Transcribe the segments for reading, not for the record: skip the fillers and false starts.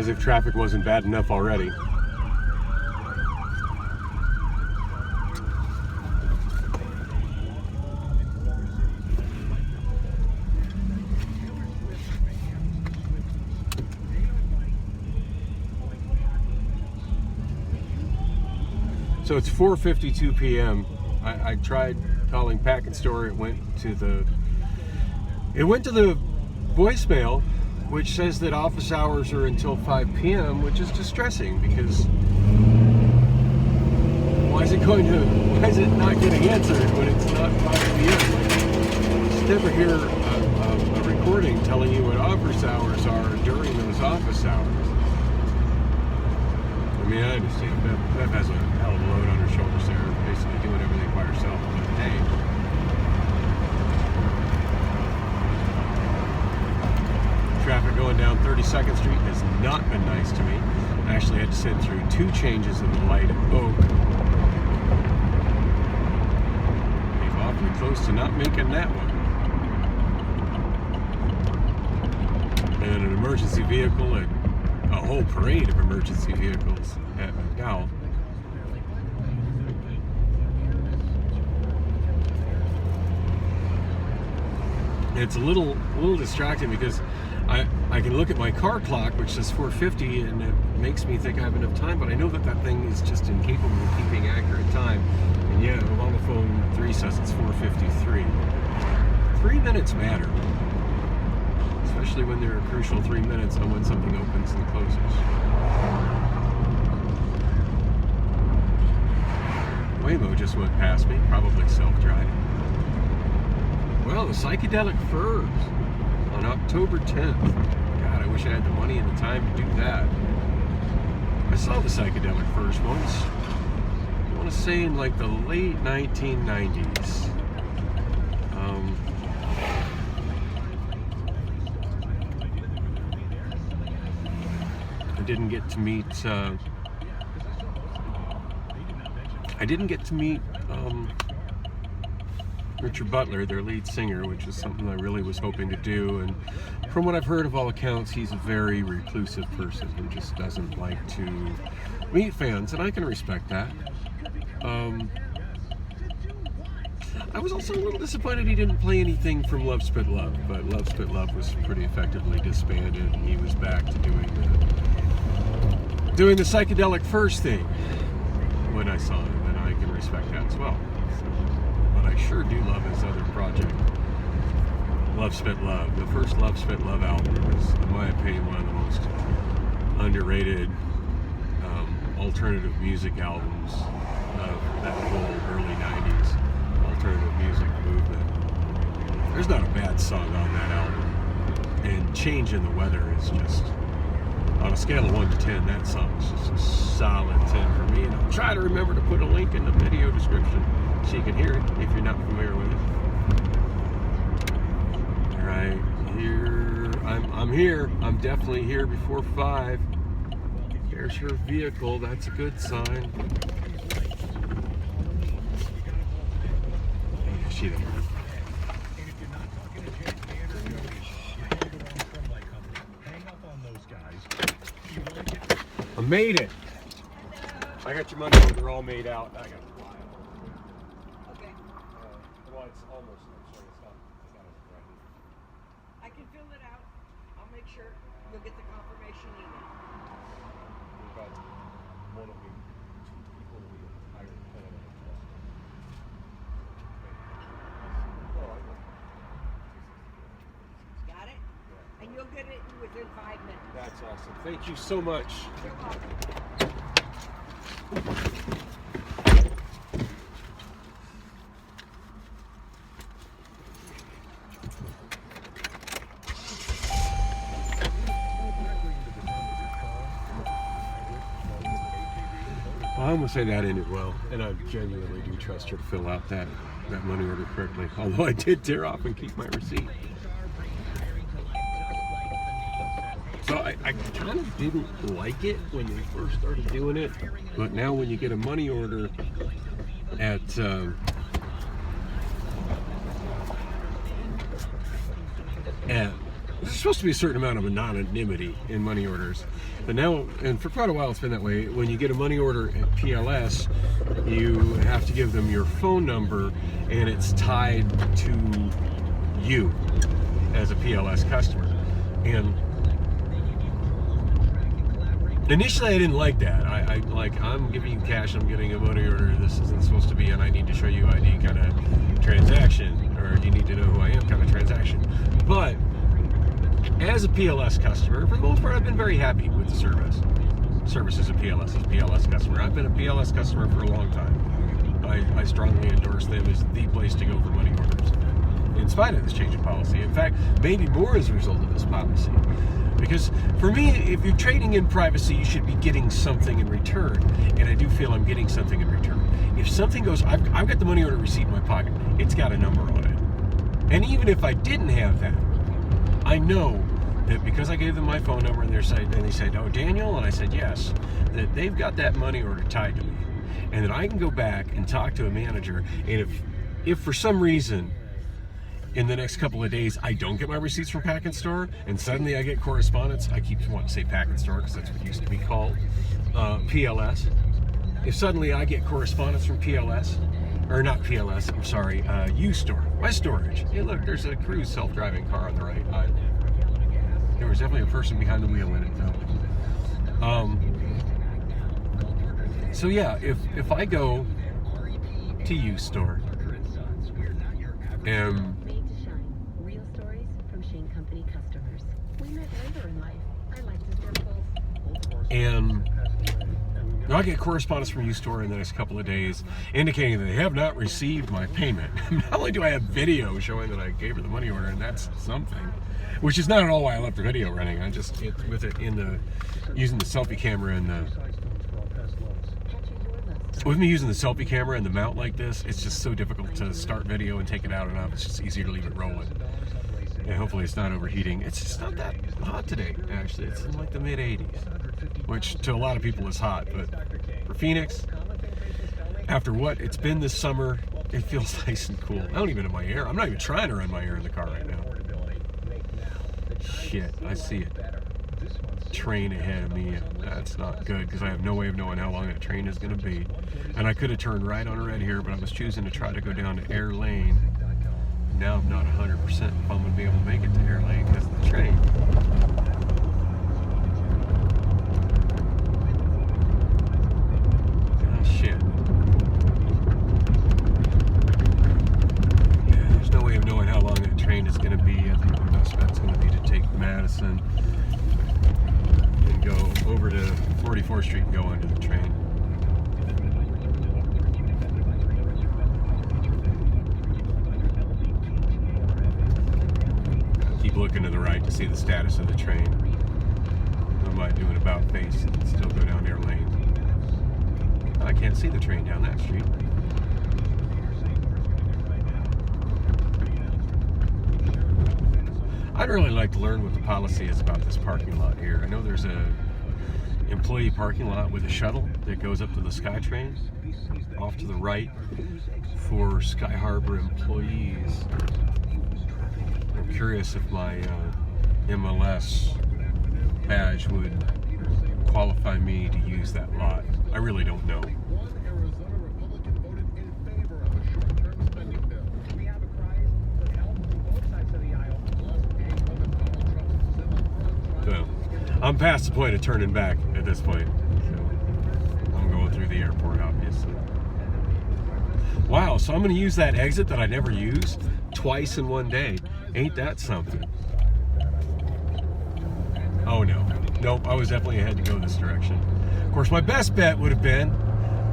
As if traffic wasn't bad enough already. So it's 4:52 p.m. I tried calling Pack and Store. It went to the voicemail, which says that office hours are until 5 p.m., which is distressing because why is it not getting answered when it's not 5 p.m.? Like, you never hear a recording telling you what office hours are during those office hours. I mean, I understand. Bev has a hell of a load on her shoulders there, basically doing everything by herself. But hey, traffic going down 32nd Street has not been nice to me. I actually had to sit through 2 changes of the light at Oak. Came awfully close to not making that one. And an emergency vehicle at a whole parade of emergency vehicles at McDowell. It's a little distracting because I can look at my car clock, which says 4:50, and it makes me think I have enough time, but I know that thing is just incapable of keeping accurate time. And yeah, on the phone 3 says it's 4:53. 3 minutes matter. Especially when there are crucial 3 minutes on when something opens and closes. Waymo just went past me, probably self-driving. Well, the Psychedelic Furs on October 10th. God, I wish I had the money and the time to do that. I saw the Psychedelic Furs once. I want to say in like the late 1990s. I didn't get to meet Richard Butler, their lead singer, which is something I really was hoping to do. And from what I've heard of all accounts, he's a very reclusive person who just doesn't like to meet fans, and I can respect that. I was also a little disappointed he didn't play anything from Love Spit Love, but Love Spit Love was pretty effectively disbanded, and he was back to doing the Psychedelic Furs thing when I saw him, and I can respect that as well. But I sure do love his other project, Love Spit Love. The first Love Spit Love album is, in my opinion, one of the most underrated alternative music albums of that whole early 90s alternative music movement. There's not a bad song on that album, and Change in the Weather is just, on a scale of 1 to 10, that song is just a solid 10 for me. And I'll try to remember to put a link in the video description so you can hear it if you're not familiar with it. Right here, I'm here. I'm definitely here before 5. There's her vehicle. That's a good sign. Is she there? I made it. I got your money. They're all made out. I got to fly. Okay. Well, it's almost. I'm sorry, it's not right. I can fill it out. I'll make sure you'll get the confirmation email. We've got one of the 2 people we hired to plan it. Oh, I know. Got it? Yeah. And you'll get it within 5 minutes. That's awesome. Thank you so much. You're welcome. Well, I'm going to say that ended well, and I genuinely do trust her to fill out that money order correctly, although I did tear off and keep my receipt. So I kind of didn't like it when they first started doing it, but now when you get a money order at there's supposed to be a certain amount of anonymity in money orders. But now, and for quite a while it's been that way, when you get a money order at PLS, you have to give them your phone number, and it's tied to you as a PLS customer. And initially I didn't like that. I like, I'm giving you cash, I'm getting a money order, this isn't supposed to be an I need to show you ID kind of transaction, or you need to know who I am kind of transaction. But as a PLS customer, for the most part, I've been very happy with the service. Services of PLS as a PLS customer. I've been a PLS customer for a long time. I strongly endorse them as the place to go for money orders, in spite of this change of policy. In fact, maybe more as a result of this policy. Because for me, if you're trading in privacy, you should be getting something in return. And I do feel I'm getting something in return. If something goes, I've got the money order receipt in my pocket. It's got a number on it. And even if I didn't have that, I know that because I gave them my phone number and they said, oh, Daniel? And I said, yes, that they've got that money order tied to me. And that I can go back and talk to a manager. And if for some reason, in the next couple of days, I don't get my receipts from Pack and Store, and suddenly I get correspondence, I keep wanting to say Pack and Store because that's what used to be called, PLS. If suddenly I get correspondence from PLS, or not PLS, I'm sorry, U-Store, my storage. Hey look, there's a Cruise self-driving car on the right. There was definitely a person behind the wheel in it though. So yeah, if I go to U-Store and I get correspondence from U-Store in the next couple of days indicating that they have not received my payment. Not only do I have video showing that I gave her the money order, and that's something, which is not at all why I left the video running. I just, with it in the, using the selfie camera and with me using the selfie camera and the mount like this, it's just so difficult to start video and take it out and off. It's just easier to leave it rolling. And hopefully it's not overheating. It's just not that hot today, actually. It's in like the mid 80s, which to a lot of people is hot. But for Phoenix, after what it's been this summer, it feels nice and cool. I don't even have my air. I'm not even trying to run my air in the car right now. Shit, I see a train ahead of me. That's not good because I have no way of knowing how long that train is going to be. And I could have turned right on red here, but I was choosing to try to go down to Air Lane. Now I'm not 100% if I'm going to be able to make it to Air Lane because of the train. Oh, shit. Yeah, there's no way of knowing how long that train is going to be. I think the best bet's going to be to take Madison and go over to 44th Street and go onto the train. Looking to the right to see the status of the train. I might do an about face and still go down Air Lane. I can't see the train down that street. I'd really like to learn what the policy is about this parking lot here. I know there's a employee parking lot with a shuttle that goes up to the SkyTrain off to the right for Sky Harbor employees. I'm curious if my MLS badge would qualify me to use that lot. I really don't know. So, I'm past the point of turning back at this point. So, I'm going through the airport, obviously. Wow, so I'm going to use that exit that I never use twice in one day. Ain't that something? Oh no. Nope, I was definitely ahead to go this direction. Of course, my best bet would have been,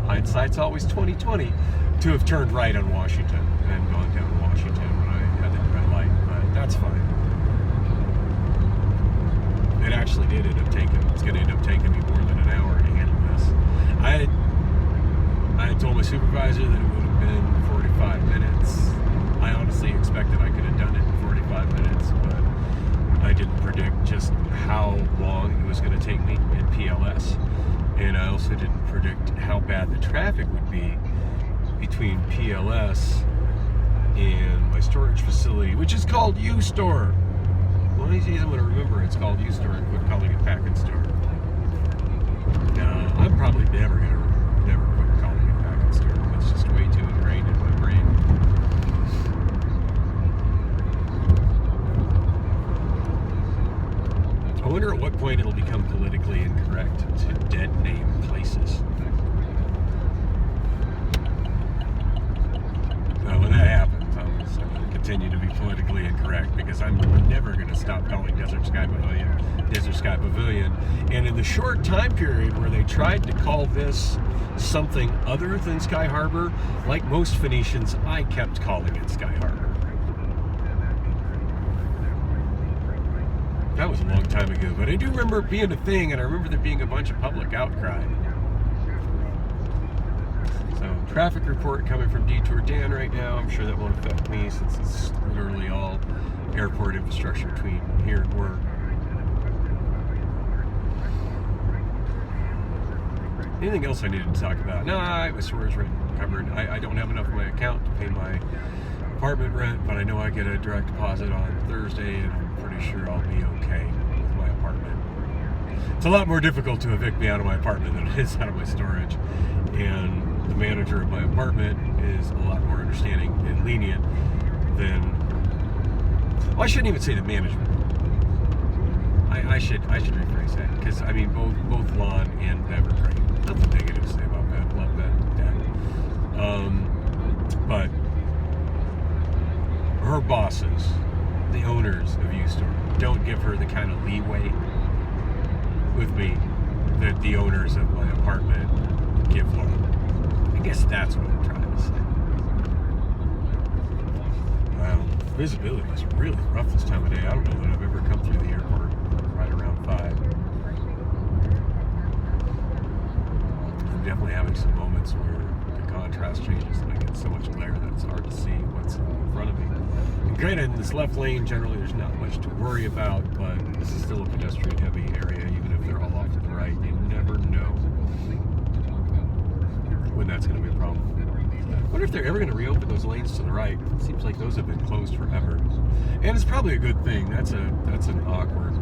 hindsight's always 20/20, to have turned right on Washington and gone down Washington when I had that red light, but that's fine. It actually did end up it's going to end up taking me more than an hour to handle this. I had told my supervisor that it would have been 45 minutes. I honestly expected I could have done it in 45 minutes, but I didn't predict just how long it was going to take me in PLS. And I also didn't predict how bad the traffic would be between PLS and my storage facility, which is called U-Store. One of these days I'm going to remember it's called U-Store and quit calling it Pack and Store. I'm probably never quit calling it Pack and Store. It's just way too ingrained in my brain. I wonder at what point it'll become politically incorrect to dead name places. When that happens, I'm going to continue to be politically incorrect because I'm never going to stop calling Desert Sky Pavilion. And in the short time period where they tried to call this something other than Sky Harbor, like most Phoenicians, I kept calling it Sky Harbor. That was a long time ago, but I do remember it being a thing, and I remember there being a bunch of public outcry. So, traffic report coming from Detour Dan right now. I'm sure that won't affect me since it's literally all airport infrastructure between here and work. Anything else I needed to talk about? No, I was sure it's covered. I don't have enough in my account to pay my apartment rent, but I know I get a direct deposit on Thursday, and I'm pretty sure I'll be okay with my apartment. It's a lot more difficult to evict me out of my apartment than it is out of my storage, and the manager of my apartment is a lot more understanding and lenient than, well, I shouldn't even say the management. I should rephrase that, because I mean both Lon and Bev are great. Nothing negative to say about Bev. Love Bev. But her bosses, the owners of U-Store, don't give her the kind of leeway with me that the owners of my apartment give Lon. I guess that's what I'm trying to say. Wow, visibility is really rough this time of day. I don't know that I've ever come through the airport right around 5. I'm definitely having some moments where the contrast changes and I get so much glare that it's hard to see what's in front of me. And granted, in this left lane, generally there's not much to worry about, but this is still a pedestrian-heavy area, even if they're all off to the right. You never know when that's going to be a problem. I wonder if they're ever going to reopen those lanes to the right. It seems like those have been closed forever. And it's probably a good thing. That's an awkward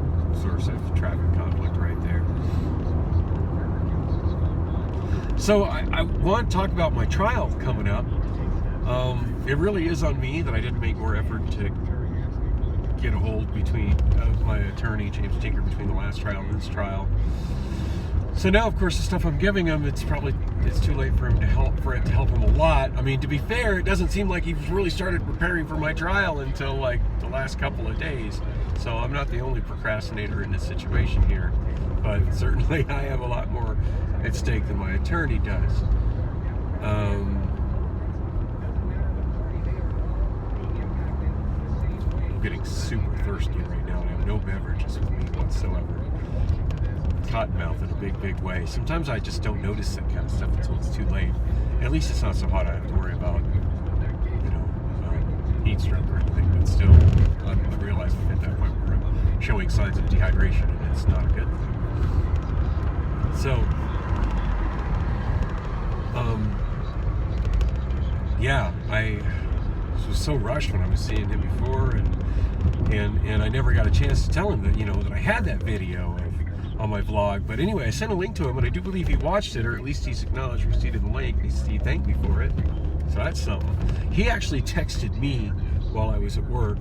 source of traffic conflict right there. So I want to talk about my trial coming up. It really is on me that I didn't make more effort to get a hold of my attorney, James Tinker, between the last trial and this trial. So now, of course, the stuff I'm giving him, it's too late for it to help him a lot. I mean, to be fair, it doesn't seem like he's really started preparing for my trial until like the last couple of days. So I'm not the only procrastinator in this situation here, but certainly I have a lot more at stake than my attorney does. I'm getting super thirsty right now, and I have no beverages with me whatsoever. Cottonmouth in a big way. Sometimes I just don't notice that kind of stuff until it's too late. At least it's not so hot I have to worry about, heat stroke or anything. But still, I'm realizing at that point where I'm showing signs of dehydration, and it's not a good thing. So, yeah, I was so rushed when I was seeing him before, and I never got a chance to tell him that that I had that video on my vlog. But anyway, I sent a link to him, and I do believe he watched it, or at least he's acknowledged receipt of the link. He thanked me for it, so that's something. He actually texted me while I was at work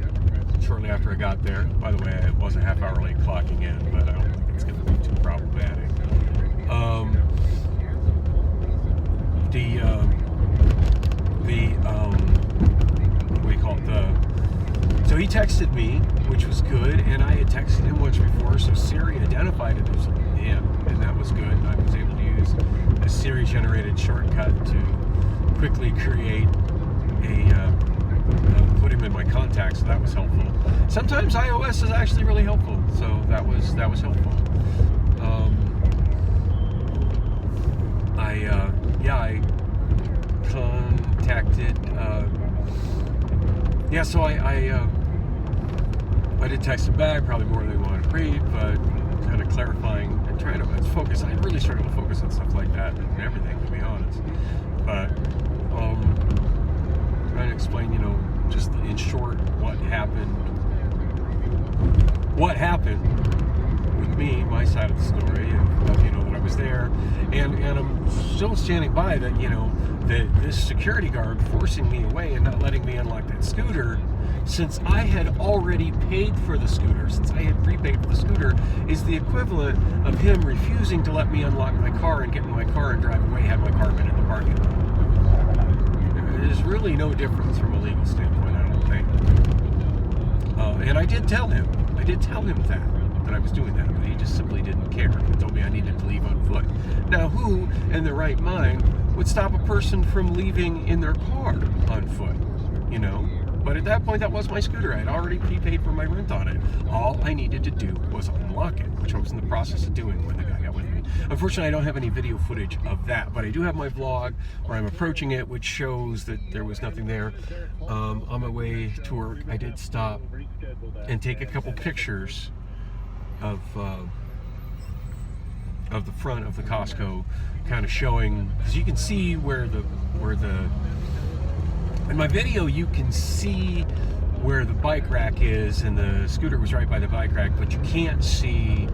shortly after I got there. By the way, I was a half hour late clocking in, but I don't think it's going to be too problematic. What do you call it? So he texted me, which was good, and I had texted him once before, so Siri identified it as him, and that was good. And I was able to use a Siri-generated shortcut to quickly create put him in my contacts, so that was helpful. Sometimes iOS is actually really helpful, so that was helpful. I contacted. So I did text him back, probably more than he wanted to read, but kind of clarifying and trying to focus. I really struggle to focus on stuff like that and everything, to be honest. But trying to explain, just in short, what happened what happened with me, my side of the story, and that I was there, and I'm still standing by that, that this security guard forcing me away and not letting me unlock that scooter, since I had already paid for the scooter, since I had prepaid for the scooter, is the equivalent of him refusing to let me unlock my car and get in my car and drive away had my car been in the parking lot. There's really no difference from a legal standpoint, I don't think. And I did tell him that I was doing that, but he just simply didn't care. He told me I needed to leave on foot. Now, who in their right mind would stop a person from leaving in their car on foot, But at that point, that was my scooter. I had already prepaid for my rent on it. All I needed to do was unlock it, which I was in the process of doing when the guy got with me. Unfortunately, I don't have any video footage of that, but I do have my vlog where I'm approaching it, which shows that there was nothing there. On my way to work, I did stop and take a couple pictures of the front of the Costco, kind of showing, because you can see where the in my video you can see where the bike rack is, and the scooter was right by the bike rack, but you can't see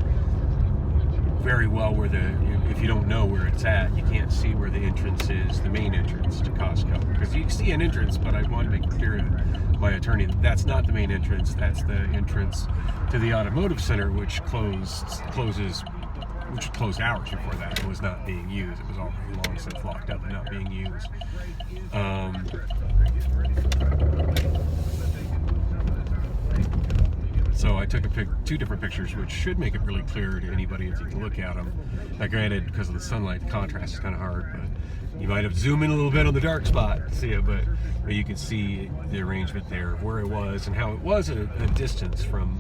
very well where if you don't know where it's at, you can't see where the entrance is, the main entrance to Costco. Because you can see an entrance, but I want to make clear to my attorney that that's not the main entrance, that's the entrance to the automotive center, which closed hours before that. It was not being used. It was already long since locked up and not being used. So I took two different pictures, which should make it really clear to anybody if you can look at them. Now, granted, because of the sunlight, the contrast is kind of hard, but you might have to zoom in a little bit on the dark spot to see it, but you can see the arrangement there of where it was and how it was a distance from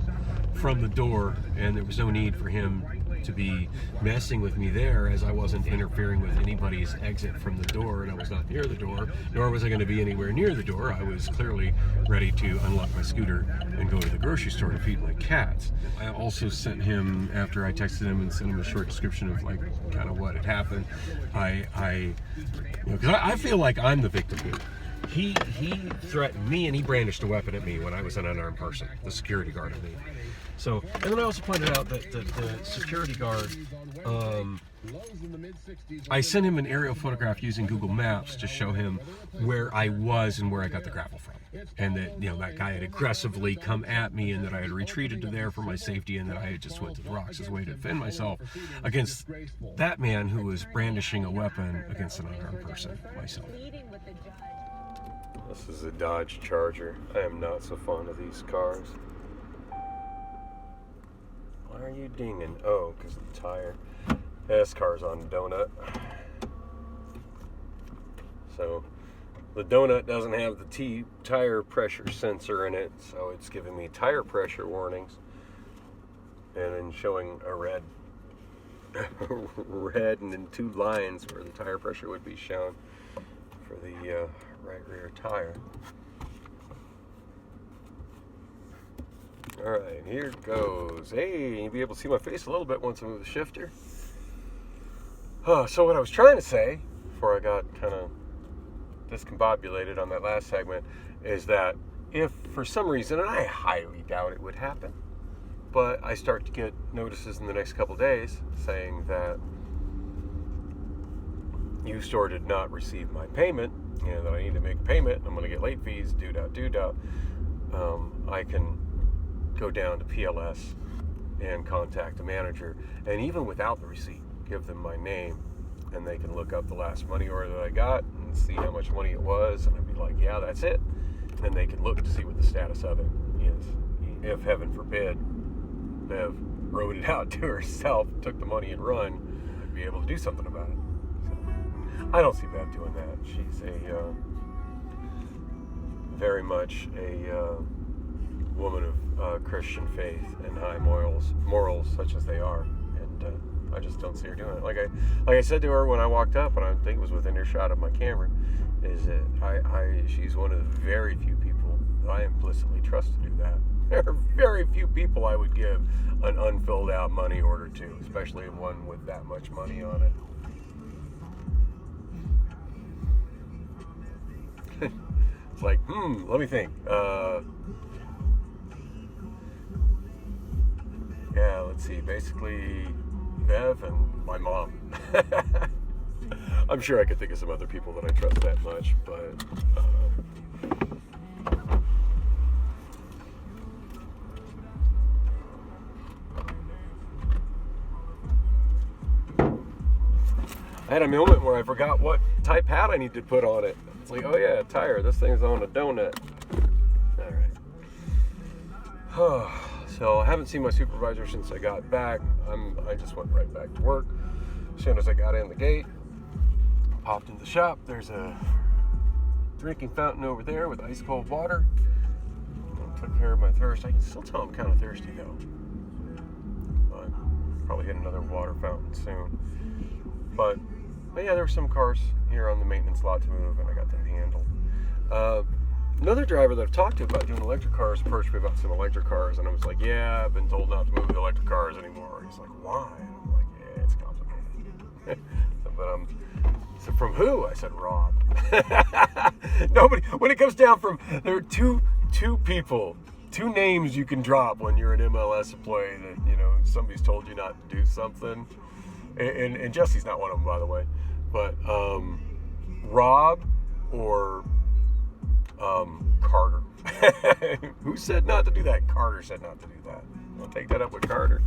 the door, and there was no need for him to be messing with me there, as I wasn't interfering with anybody's exit from the door, and I was not near the door, nor was I going to be anywhere near the door. I was clearly ready to unlock my scooter and go to the grocery store to feed my cats. I also sent him, after I texted him and sent him a short description of kind of what had happened, because I feel like I'm the victim here. He threatened me, and he brandished a weapon at me when I was an unarmed person, the security guard at me. So, and then I also pointed out that the security guard, I sent him an aerial photograph using Google Maps to show him where I was and where I got the gravel from. And that, that guy had aggressively come at me, and that I had retreated to there for my safety, and that I had just went to the rocks as a way to defend myself against that man who was brandishing a weapon against an unarmed person, myself. This is a Dodge Charger. I am not so fond of these cars. Why are you dinging? Oh, because of the tire. This car's on donut. So the donut doesn't have the tire pressure sensor in it, so it's giving me tire pressure warnings, and then showing a red and then two lines where the tire pressure would be shown for the right rear tire. Alright, here goes. Hey, you'll be able to see my face a little bit once I move the shifter. So what I was trying to say, before I got kind of discombobulated on that last segment, is that if for some reason, and I highly doubt it would happen, but I start to get notices in the next couple days saying that U-Store did not receive my payment, and that I need to make a payment, I'm going to get late fees, due doubt, I can go down to PLS and contact the manager, and even without the receipt, give them my name, and they can look up the last money order that I got and see how much money it was, and I'd be like, yeah, that's it. And they can look to see what the status of it is. If, heaven forbid, Bev wrote it out to herself, took the money and run, I'd be able to do something about it. So, I don't see Bev doing that. She's very much a woman of Christian faith and high morals such as they are, and I just don't see her doing it. Like I said to her when I walked up, and I think it was within earshot of my camera, is that she's one of the very few people that I implicitly trust to do that. There are very few people I would give an unfilled out money order to, especially one with that much money on it. It's like, let me think. let's see, basically Bev and my mom. I'm sure I could think of some other people that I trust that much, but I had a moment where I forgot what type hat I need to put on it. It's like, oh yeah, tire, this thing's on a donut. All right. So I haven't seen my supervisor since I got back. I just went right back to work. As soon as I got in the gate, popped in the shop. There's a drinking fountain over there with ice cold water. Took care of my thirst. I can still tell I'm kind of thirsty though. But probably hit another water fountain soon. But yeah, there were some cars here on the maintenance lot to move, and I got them handled. Another driver that I've talked to about doing electric cars approached me about some electric cars, and I was like, yeah, I've been told not to move the electric cars anymore. He's like, why? And I'm like, yeah, it's complicated. So from who? I said, Rob. Nobody, when it comes down from, there are two people, two names you can drop when you're an MLS employee that, somebody's told you not to do something. And Jesse's not one of them, by the way. But Rob or Carter. Who said not to do that? Carter said not to do that. I'll take that up with Carter.